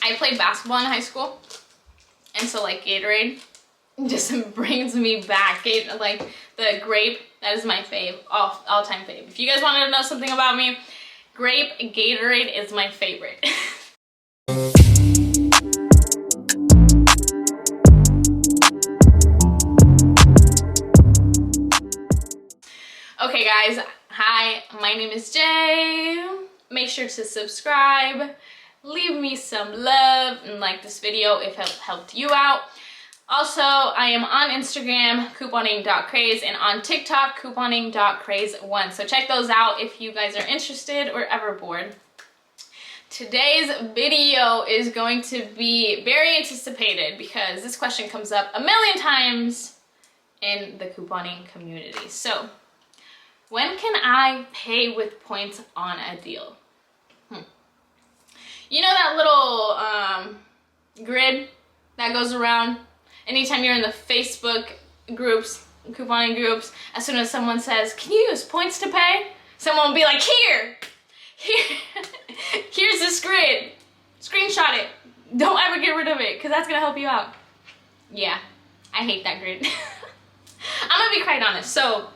I played basketball in high school, and so like Gatorade just brings me back. Like the grape, that is my fave, all-time fave. If you guys wanted to know something about me, grape Gatorade is my favorite. Okay guys, hi, my name is Jay. Make sure to subscribe, leave me some love, and like this video if it helped you out. Also, I am on Instagram, couponing.craze, and on TikTok, couponing.craze1. So check those out if you guys are interested or ever bored. Today's video is going to be very anticipated because this question comes up a million times in the couponing community. So, when can I pay with points on a deal? You know that little grid that goes around anytime you're in the Facebook groups, couponing groups, as soon as someone says, can you use points to pay? Someone will be like, here's this grid. Screenshot it. Don't ever get rid of it because that's going to help you out. Yeah, I hate that grid. I'm going to be quite honest. So,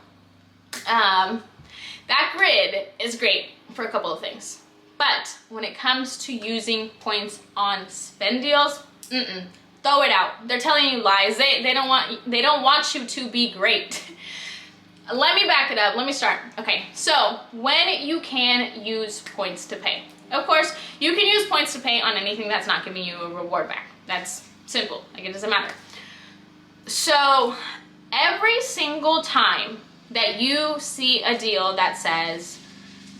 that grid is great for a couple of things, but when it comes to using points on spend deals, throw it out. They're telling you lies. They don't want you to be great. Let me back it up. Let me start. Okay, so when you can use points to pay, of course you can use points to pay on anything that's not giving you a reward back. That's simple. Like, it doesn't matter. So every single time that you see a deal that says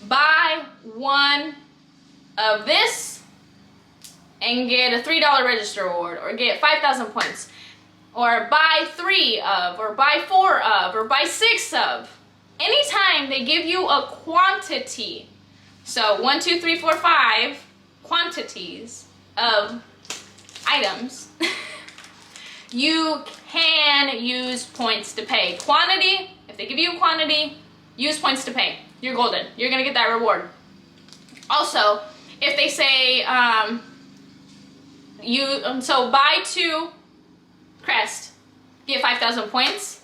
buy one of this and get a $3 register reward, or get 5,000 points, or buy 3 of, or buy 4 of, or buy 6 of, anytime they give you a quantity, so 1, 2, 3, 4, 5 quantities of items, you can use points to pay. Quantity, if they give you a quantity, use points to pay. You're golden. You're gonna get that reward. Also, if they say so buy 2 crest, get 5,000 points.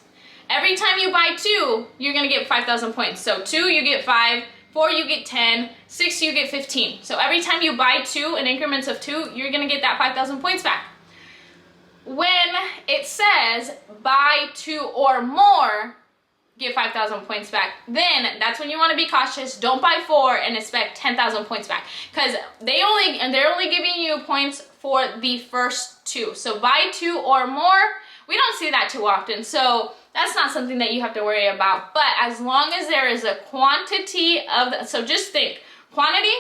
Every time you buy 2, you're gonna get 5,000 points. So 2, you get 5, 4, you get 10, 6, you get 15. So every time you buy 2 in increments of 2, you're gonna get that 5,000 points back. When it says buy 2 or more, get 5,000 points back, then that's when you want to be cautious. Don't buy 4 and expect 10,000 points back, because they're only giving you points for the first 2. So buy 2 or more, we don't see that too often, so that's not something that you have to worry about. But as long as there is a quantity of, so just think, quantity,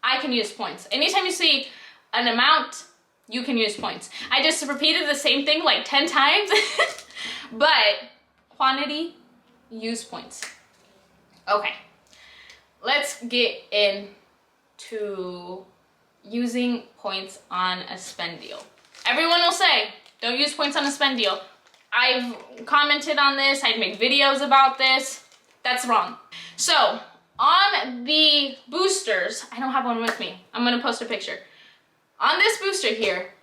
I can use points. Anytime you see an amount, you can use points. I just repeated the same thing like 10 times, but quantity, use points. Okay, let's get into using points on a spend deal. Everyone will say, don't use points on a spend deal. I've commented on this, I'd make videos about this. That's wrong. So, on the boosters, I don't have one with me. I'm gonna post a picture. On this booster here,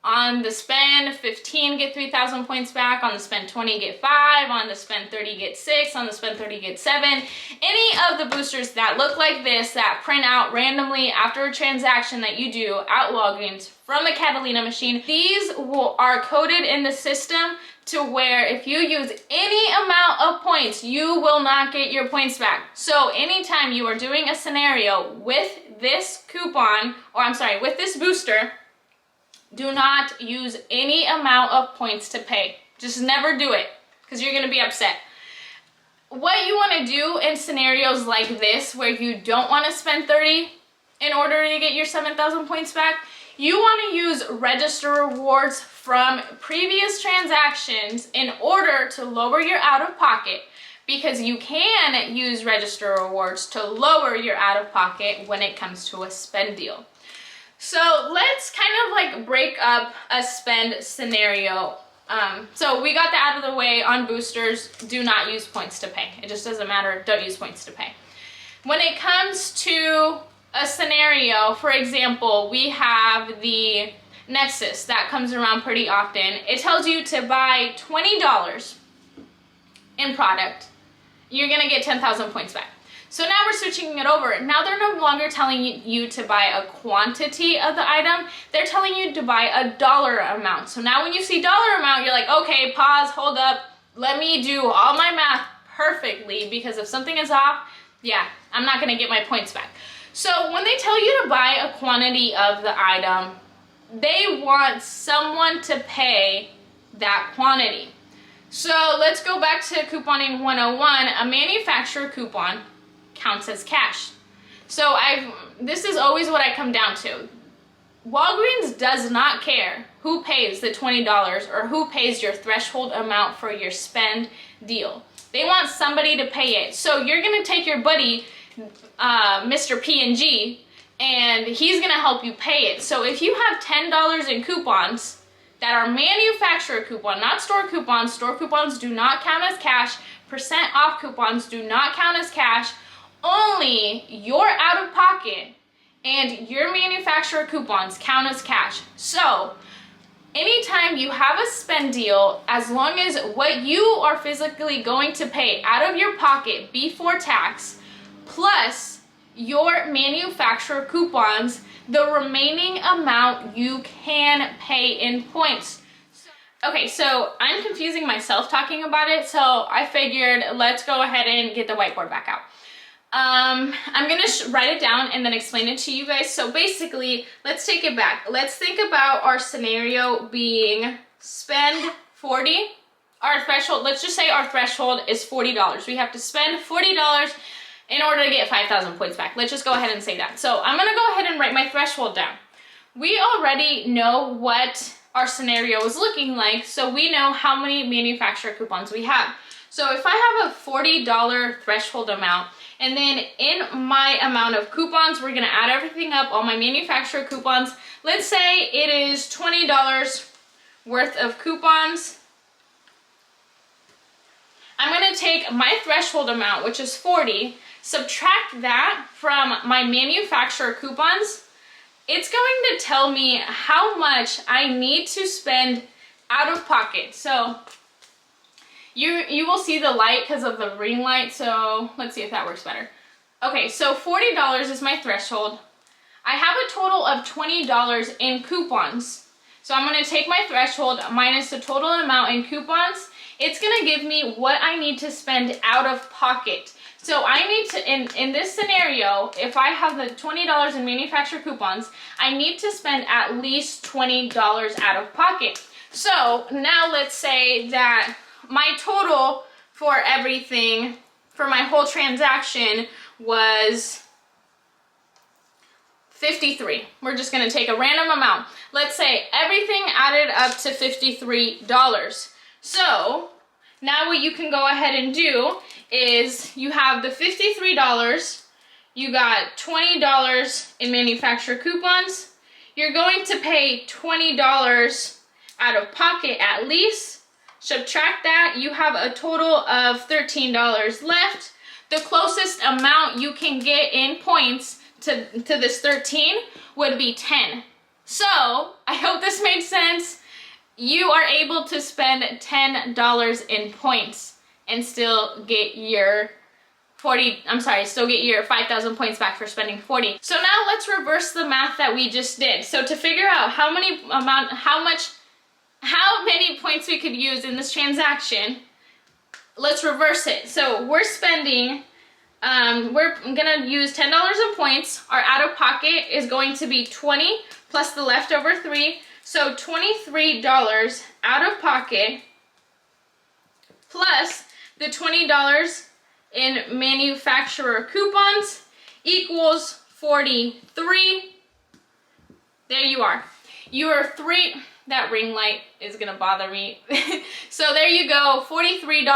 on the spend 15, get 3,000 points back. On the spend 20, get 5. On the spend 30, get 6. On the spend 30, get 7. Any of the boosters that look like this, that print out randomly after a transaction that you do at Walgreens from a Catalina machine, these are coded in the system to where if you use any amount of points, you will not get your points back. So anytime you are doing a scenario with this coupon, or I'm sorry, with this booster, do not use any amount of points to pay. Just never do it, because you're gonna be upset. What you wanna do in scenarios like this, where you don't wanna spend 30 in order to get your 7,000 points back, you wanna use register rewards from previous transactions in order to lower your out-of-pocket, because you can use register rewards to lower your out-of-pocket when it comes to a spend deal. So let's kind of like break up a spend scenario. So we got that out of the way on boosters. Do not use points to pay. It just doesn't matter. Don't use points to pay. When it comes to a scenario, for example, we have the Nexus that comes around pretty often. It tells you to buy $20 in product, you're gonna get 10,000 points back. So now we're switching it over. Now they're no longer telling you to buy a quantity of the item, they're telling you to buy a dollar amount. So now when you see dollar amount, you're like, okay, pause, hold up, let me do all my math perfectly, because if something is off, yeah, I'm not gonna get my points back. So when they tell you to buy a quantity of the item, they want someone to pay that quantity. So let's go back to couponing 101. A manufacturer coupon counts as cash. So this is always what I come down to. Walgreens does not care who pays the $20 or who pays your threshold amount for your spend deal. They want somebody to pay it. So you're gonna take your buddy, Mr. P&G, and he's gonna help you pay it. So if you have $10 in coupons that are manufacturer coupon, not store coupons do not count as cash, percent off coupons do not count as cash, only your out of pocket and your manufacturer coupons count as cash. So anytime you have a spend deal, as long as what you are physically going to pay out of your pocket before tax, plus your manufacturer coupons, the remaining amount you can pay in points. Okay, so I'm confusing myself talking about it, so I figured let's go ahead and get the whiteboard back out. I'm gonna write it down and then explain it to you guys. So basically, let's take it back. Let's think about our scenario being spend 40. Our threshold, let's just say our threshold is $40. We have to spend $40 in order to get 5,000 points back. Let's just go ahead and say that. So I'm gonna go ahead and write my threshold down. We already know what our scenario is looking like, so we know how many manufacturer coupons we have. So if I have a $40 threshold amount, and then in my amount of coupons, we're gonna add everything up, all my manufacturer coupons. Let's say it is $20 worth of coupons. I'm gonna take my threshold amount, which is 40, subtract that from my manufacturer coupons. It's going to tell me how much I need to spend out of pocket. So you will see the light because of the ring light, so let's see if that works better. Okay, so $40 is my threshold. I have a total of $20 in coupons. So I'm gonna take my threshold minus the total amount in coupons. It's gonna give me what I need to spend out of pocket. So I need to, in this scenario, if I have the $20 in manufacturer coupons, I need to spend at least $20 out of pocket. So now let's say that my total for everything, for my whole transaction, was 53. We're just gonna take a random amount. Let's say everything added up to $53. So now what you can go ahead and do is you have the $53, you got $20 in manufacturer coupons, you're going to pay $20 out of pocket at least. Subtract that, you have a total of $13 left. The closest amount you can get in points to this 13 would be 10. So I hope this made sense. You are able to spend $10 in points and still get your still get your 5,000 points back for spending 40. So now let's reverse the math that we just did. So to figure out how many points we could use in this transaction, let's reverse it. So we're spending, we're gonna use $10 in points. Our out of pocket is going to be 20 plus the leftover 3. So $23 out of pocket plus the $20 in manufacturer coupons equals 43. There you are. You are that ring light is gonna bother me. So there you go, $43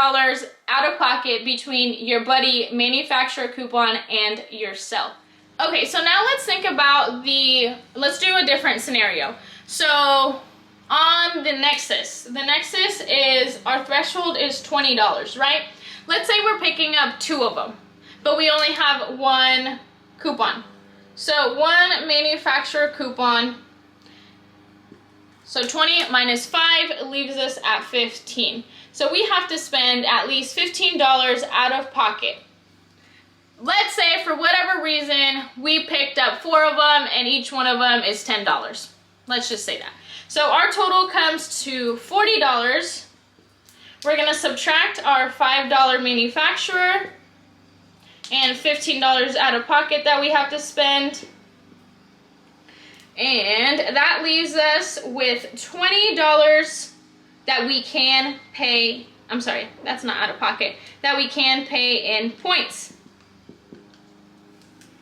out of pocket between your buddy manufacturer coupon and yourself. Okay, so now let's think about let's do a different scenario. So on the Nexus is, our threshold is $20, right? Let's say we're picking up 2 of them, but we only have 1 coupon. So 1 manufacturer coupon. So 20 minus 5 leaves us at 15. So we have to spend at least $15 out of pocket. Let's say for whatever reason we picked up 4 of them and each one of them is $10. Let's just say that. So our total comes to $40. We're gonna subtract our $5 manufacturer and $15 out of pocket that we have to spend. And that leaves us with $20 that we can pay, I'm sorry, that's not out of pocket, that we can pay in points.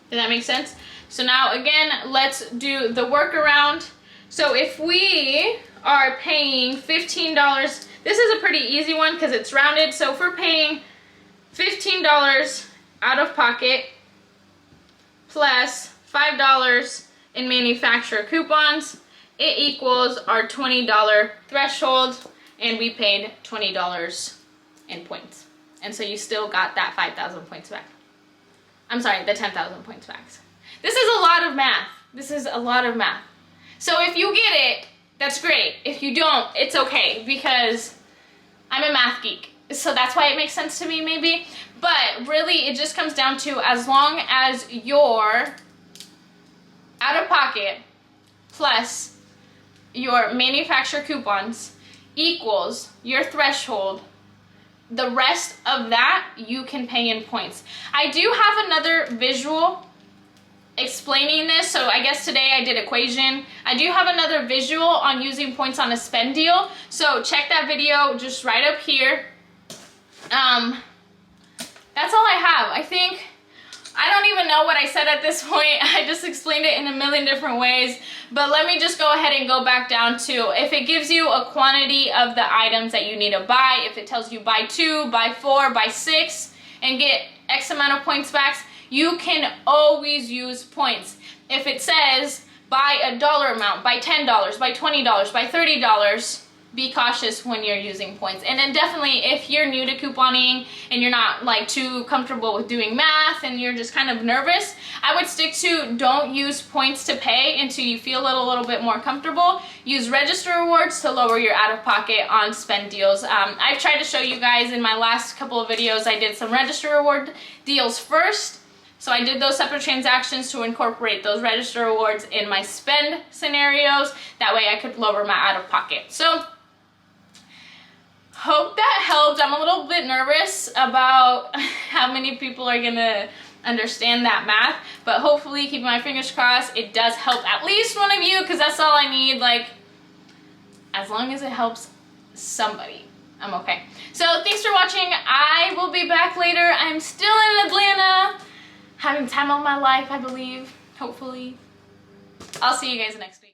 Did that make sense? So now again, let's do the workaround. So if we are paying $15, this is a pretty easy one because it's rounded. So if we're paying $15 out of pocket plus $5 in manufacturer coupons, it equals our $20 threshold, and we paid $20 in points. And so you still got that 5,000 points back. I'm sorry, the 10,000 points back. This is a lot of math. This is a lot of math. So if you get it, that's great. If you don't, it's okay, because I'm a math geek. So that's why it makes sense to me, maybe. But really, it just comes down to, as long as you're out of pocket plus your manufacturer coupons equals your threshold, the rest of that you can pay in points. I do have another visual explaining this, so I guess today I did equation. I do have another visual on using points on a spend deal, so check that video just right up here. That's all I have. I don't even know what I said at this point. I just explained it in a million different ways. But let me just go ahead and go back down to, if it gives you a quantity of the items that you need to buy, if it tells you buy 2, buy 4, buy 6, and get X amount of points back, you can always use points. If it says buy a dollar amount, buy $10, buy $20, buy $30, be cautious when you're using points. And then definitely, if you're new to couponing and you're not like too comfortable with doing math and you're just kind of nervous, I would stick to don't use points to pay until you feel a little bit more comfortable. Use register rewards to lower your out of pocket on spend deals. I've tried to show you guys in my last couple of videos, I did some register reward deals first. So I did those separate transactions to incorporate those register rewards in my spend scenarios. That way I could lower my out of pocket. So hope that helped. I'm a little bit nervous about how many people are gonna understand that math, but hopefully, keeping my fingers crossed, it does help at least one of you, because that's all I need. Like, as long as it helps somebody, I'm okay. So thanks for watching. I will be back later. I'm still in Atlanta, having time of my life, I believe, hopefully. I'll see you guys next week.